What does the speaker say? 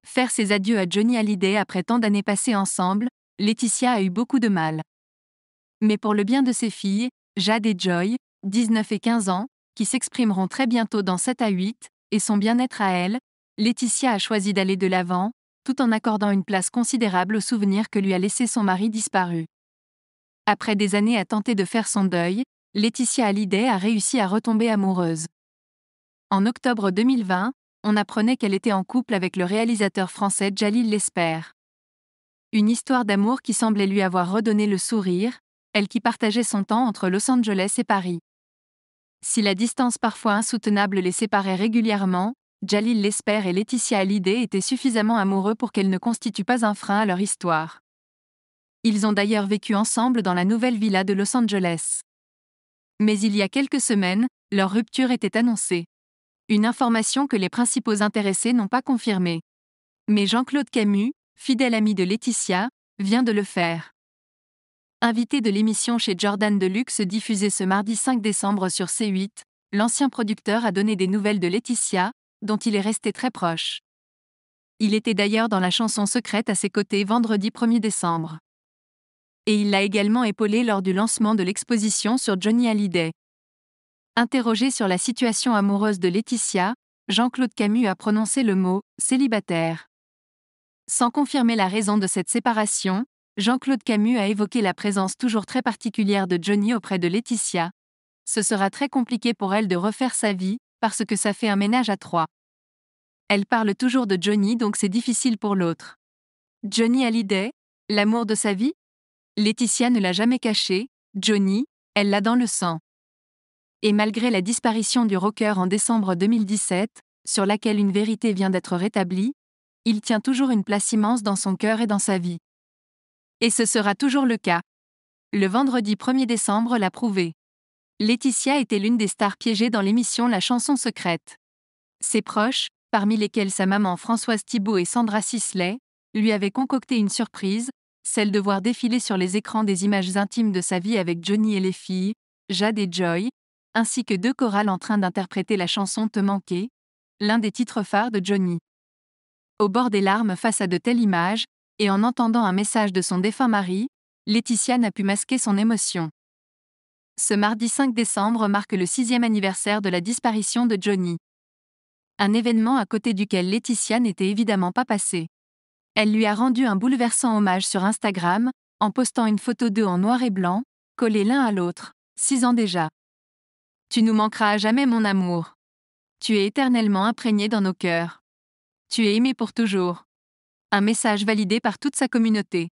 Faire ses adieux à Johnny Hallyday après tant d'années passées ensemble, Laetitia a eu beaucoup de mal. Mais pour le bien de ses filles, Jade et Joy, 19 et 15 ans, qui s'exprimeront très bientôt dans 7 à 8, et son bien-être à elle, Laetitia a choisi d'aller de l'avant, tout en accordant une place considérable au souvenir que lui a laissé son mari disparu. Après des années à tenter de faire son deuil, Laetitia Hallyday a réussi à retomber amoureuse. En octobre 2020, on apprenait qu'elle était en couple avec le réalisateur français Djalil Lesper. Une histoire d'amour qui semblait lui avoir redonné le sourire, elle qui partageait son temps entre Los Angeles et Paris. Si la distance parfois insoutenable les séparait régulièrement, Djalil Lesper et Laetitia Hallyday étaient suffisamment amoureux pour qu'elle ne constitue pas un frein à leur histoire. Ils ont d'ailleurs vécu ensemble dans la nouvelle villa de Los Angeles. Mais il y a quelques semaines, leur rupture était annoncée. Une information que les principaux intéressés n'ont pas confirmée. Mais Jean-Claude Camus, fidèle ami de Laetitia, vient de le faire. Invité de l'émission chez Jordan Deluxe diffusée ce mardi 5 décembre sur C8, l'ancien producteur a donné des nouvelles de Laetitia, dont il est resté très proche. Il était d'ailleurs dans la chanson secrète à ses côtés vendredi 1er décembre. Et il l'a également épaulé lors du lancement de l'exposition sur Johnny Hallyday. Interrogé sur la situation amoureuse de Laetitia, Jean-Claude Camus a prononcé le mot « célibataire ». Sans confirmer la raison de cette séparation, Jean-Claude Camus a évoqué la présence toujours très particulière de Johnny auprès de Laetitia. Ce sera très compliqué pour elle de refaire sa vie, parce que ça fait un ménage à trois. Elle parle toujours de Johnny donc c'est difficile pour l'autre. Johnny Hallyday, l'amour de sa vie ? Laetitia ne l'a jamais caché, Johnny, elle l'a dans le sang. Et malgré la disparition du rocker en décembre 2017, sur laquelle une vérité vient d'être rétablie, il tient toujours une place immense dans son cœur et dans sa vie. Et ce sera toujours le cas. Le vendredi 1er décembre l'a prouvé. Laetitia était l'une des stars piégées dans l'émission La chanson secrète. Ses proches, parmi lesquels sa maman Françoise Thibault et Sandra Sisley, lui avaient concocté une surprise, celle de voir défiler sur les écrans des images intimes de sa vie avec Johnny et les filles, Jade et Joy, ainsi que deux chorales en train d'interpréter la chanson Te manquer, l'un des titres phares de Johnny. Au bord des larmes face à de telles images, et en entendant un message de son défunt mari, Laetitia n'a pu masquer son émotion. Ce mardi 5 décembre marque le 6e anniversaire de la disparition de Johnny. Un événement à côté duquel Laetitia n'était évidemment pas passée. Elle lui a rendu un bouleversant hommage sur Instagram, en postant une photo d'eux en noir et blanc, collés l'un à l'autre, 6 ans déjà. Tu nous manqueras à jamais mon amour. Tu es éternellement imprégné dans nos cœurs. Tu es aimé pour toujours. Un message validé par toute sa communauté.